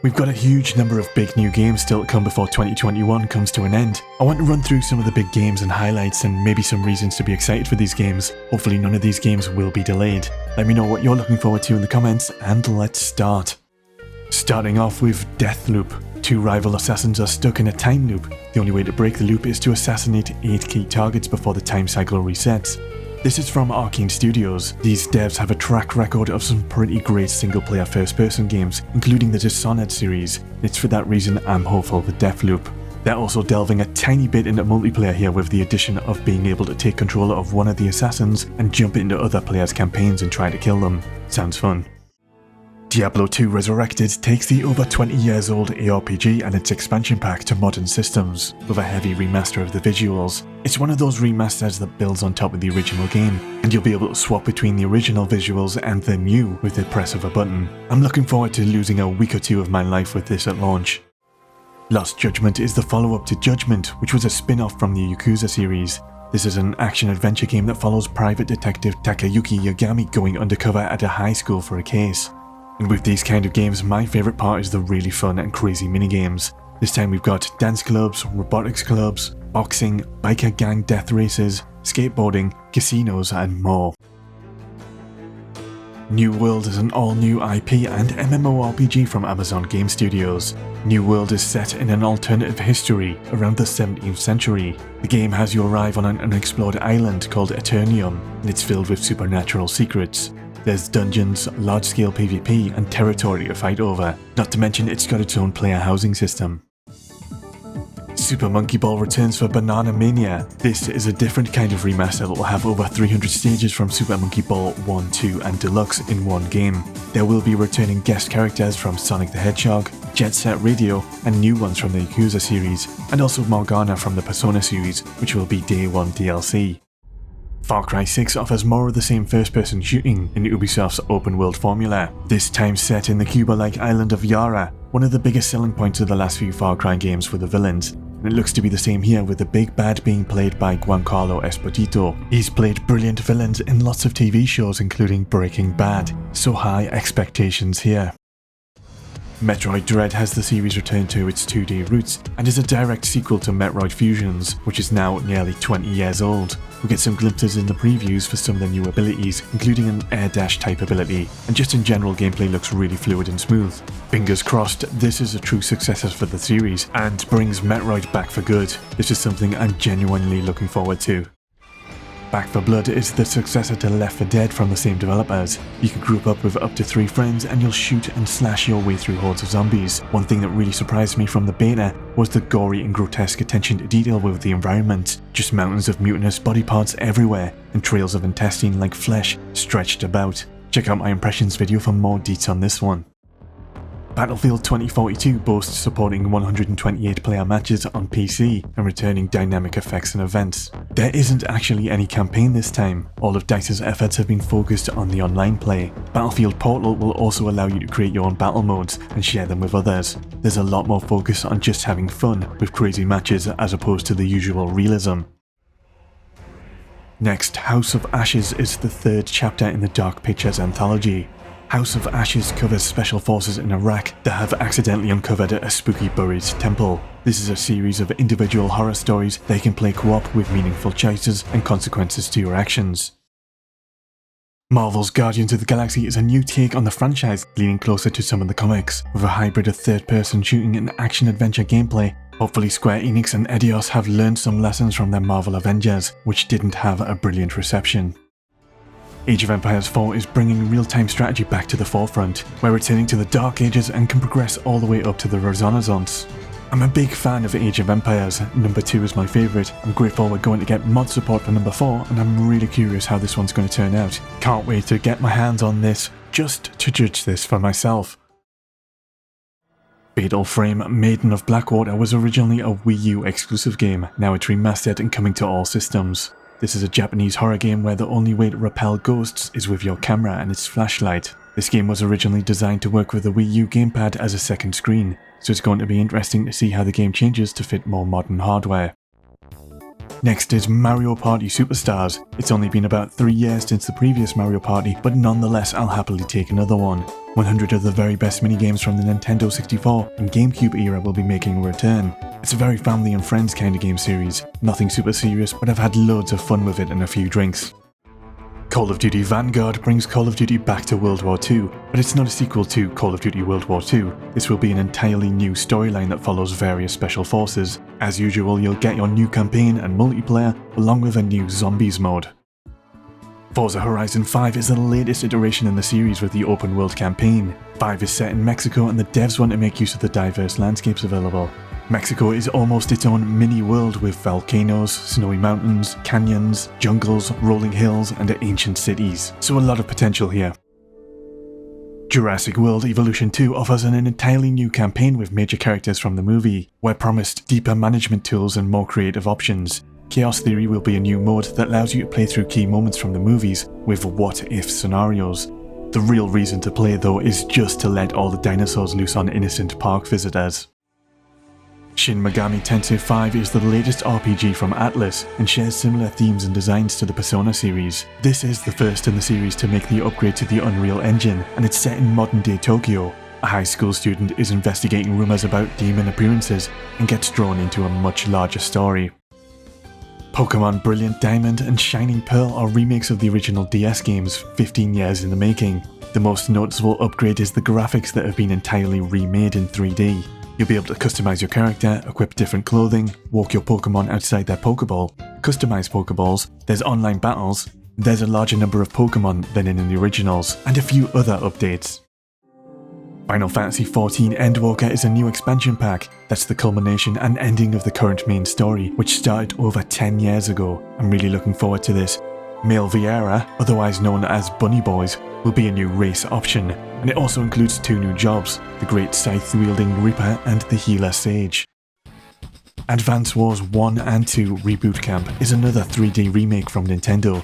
We've got a huge number of big new games still to come before 2021 comes to an end. I want to run through some of the big games and highlights and maybe some reasons to be excited for these games. Hopefully none of these games will be delayed. Let me know what you're looking forward to in the comments, and let's start. Starting off with Deathloop. Two rival assassins are stuck in a time loop. The only way to break the loop is to assassinate 8 key targets before the time cycle resets. This is from Arkane Studios. These devs have a track record of some pretty great single-player first-person games, including the Dishonored series. It's for that reason I'm hopeful for Deathloop. They're also delving a tiny bit into multiplayer here with the addition of being able to take control of one of the assassins and jump into other players' campaigns and try to kill them. Sounds fun. Diablo 2 Resurrected takes the over 20 years old ARPG and its expansion pack to modern systems, with a heavy remaster of the visuals. It's one of those remasters that builds on top of the original game, and you'll be able to swap between the original visuals and the new with the press of a button. I'm looking forward to losing a week or two of my life with this at launch. Lost Judgment is the follow-up to Judgment, which was a spin-off from the Yakuza series. This is an action-adventure game that follows private detective Takayuki Yagami going undercover at a high school for a case. And with these kind of games, my favourite part is the really fun and crazy minigames. This time we've got dance clubs, robotics clubs, boxing, biker gang death races, skateboarding, casinos and more. New World is an all-new IP and MMORPG from Amazon Game Studios. New World is set in an alternative history around the 17th century. The game has you arrive on an unexplored island called Eternium, and it's filled with supernatural secrets. There's dungeons, large-scale PvP, and territory to fight over, not to mention it's got its own player housing system. Super Monkey Ball returns for Banana Mania. This is a different kind of remaster that will have over 300 stages from Super Monkey Ball 1, 2 and Deluxe in one game. There will be returning guest characters from Sonic the Hedgehog, Jet Set Radio, and new ones from the Yakuza series, and also Morgana from the Persona series, which will be Day 1 DLC. Far Cry 6 offers more of the same first-person shooting in Ubisoft's open-world formula, this time set in the Cuba-like island of Yara. One of the biggest selling points of the last few Far Cry games were the villains, and it looks to be the same here with the big bad being played by Giancarlo Esposito. He's played brilliant villains in lots of TV shows including Breaking Bad, so high expectations here. Metroid Dread has the series return to its 2D roots and is a direct sequel to Metroid Fusions, which is now nearly 20 years old. We get some glimpses in the previews for some of the new abilities, including an air dash type ability, and just in general gameplay looks really fluid and smooth. Fingers crossed this is a true successor for the series and brings Metroid back for good. This is something I'm genuinely looking forward to. Back 4 Blood is the successor to Left 4 Dead from the same developers. You can group up with up to 3 friends and you'll shoot and slash your way through hordes of zombies. One thing that really surprised me from the beta was the gory and grotesque attention to detail with the environment. Just mountains of mutinous body parts everywhere and trails of intestine like flesh stretched about. Check out my impressions video for more deets on this one. Battlefield 2042 boasts supporting 128 player matches on PC and returning dynamic effects and events. There isn't actually any campaign this time. All of DICE's efforts have been focused on the online play. Battlefield Portal will also allow you to create your own battle modes and share them with others. There's a lot more focus on just having fun with crazy matches as opposed to the usual realism. Next, House of Ashes is the 3rd chapter in the Dark Pictures anthology. House of Ashes covers special forces in Iraq that have accidentally uncovered a spooky buried temple. This is a series of individual horror stories that can play co-op with meaningful choices and consequences to your actions. Marvel's Guardians of the Galaxy is a new take on the franchise, leaning closer to some of the comics, with a hybrid of third-person shooting and action-adventure gameplay. Hopefully Square Enix and Eidos have learned some lessons from their Marvel Avengers, which didn't have a brilliant reception. Age of Empires 4 is bringing real-time strategy back to the forefront. We're returning to the Dark Ages and can progress all the way up to the Renaissance. I'm a big fan of Age of Empires. Number 2 is my favourite. I'm grateful we're going to get mod support for number 4, and I'm really curious how this one's going to turn out. Can't wait to get my hands on this, just to judge this for myself. Fatal Frame Maiden of Blackwater was originally a Wii U exclusive game. Now it's remastered and coming to all systems. This is a Japanese horror game where the only way to repel ghosts is with your camera and its flashlight. This game was originally designed to work with the Wii U gamepad as a second screen, so it's going to be interesting to see how the game changes to fit more modern hardware. Next is Mario Party Superstars. It's only been about 3 years since the previous Mario Party, but nonetheless I'll happily take another one. 100 of the very best minigames from the Nintendo 64 and GameCube era will be making a return. It's a very family and friends kind of game series. Nothing super serious, but I've had loads of fun with it and a few drinks. Call of Duty Vanguard brings Call of Duty back to World War II, but it's not a sequel to Call of Duty World War II. This will be an entirely new storyline that follows various special forces. As usual, you'll get your new campaign and multiplayer, along with a new zombies mode. Forza Horizon 5 is the latest iteration in the series with the open world campaign. 5 is set in Mexico and the devs want to make use of the diverse landscapes available. Mexico is almost its own mini-world with volcanoes, snowy mountains, canyons, jungles, rolling hills and ancient cities, so a lot of potential here. Jurassic World Evolution 2 offers an entirely new campaign with major characters from the movie. We're promised deeper management tools and more creative options. Chaos Theory will be a new mode that allows you to play through key moments from the movies with what-if scenarios. The real reason to play though is just to let all the dinosaurs loose on innocent park visitors. Shin Megami Tensei 5 is the latest RPG from Atlus and shares similar themes and designs to the Persona series. This is the first in the series to make the upgrade to the Unreal Engine, and it's set in modern-day Tokyo. A high school student is investigating rumours about demon appearances and gets drawn into a much larger story. Pokémon Brilliant Diamond and Shining Pearl are remakes of the original DS games, 15 years in the making. The most noticeable upgrade is the graphics that have been entirely remade in 3D. You'll be able to customize your character, equip different clothing, walk your Pokemon outside their Pokeball, customize Pokeballs, there's online battles, there's a larger number of Pokemon than in the originals, and a few other updates. Final Fantasy XIV Endwalker is a new expansion pack that's the culmination and ending of the current main story, which started over 10 years ago. I'm really looking forward to this. Male Viera, otherwise known as Bunny Boys, will be a new race option, and it also includes 2 new jobs, the Great Scythe-wielding Reaper and the Healer Sage. Advance Wars 1 and 2 Reboot Camp is another 3D remake from Nintendo.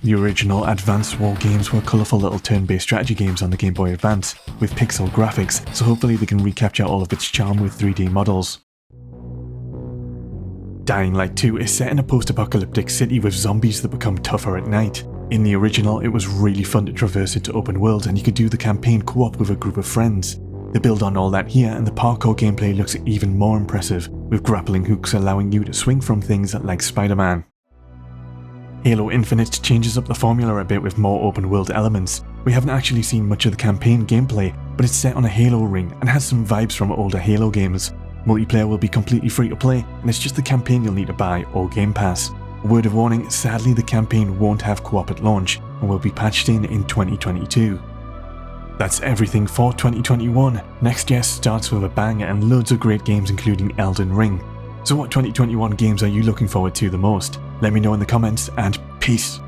The original Advance War games were colourful little turn-based strategy games on the Game Boy Advance, with pixel graphics, so hopefully they can recapture all of its charm with 3D models. Dying Light 2 is set in a post-apocalyptic city with zombies that become tougher at night. In the original, it was really fun to traverse into open world and you could do the campaign co-op with a group of friends. They build on all that here and the parkour gameplay looks even more impressive, with grappling hooks allowing you to swing from things like Spider-Man. Halo Infinite changes up the formula a bit with more open world elements. We haven't actually seen much of the campaign gameplay, but it's set on a Halo ring and has some vibes from older Halo games. Multiplayer will be completely free to play, and it's just the campaign you'll need to buy or Game Pass. A word of warning, sadly the campaign won't have co-op at launch, and will be patched in 2022. That's everything for 2021. Next year starts with a bang and loads of great games including Elden Ring. So what 2021 games are you looking forward to the most? Let me know in the comments, and peace!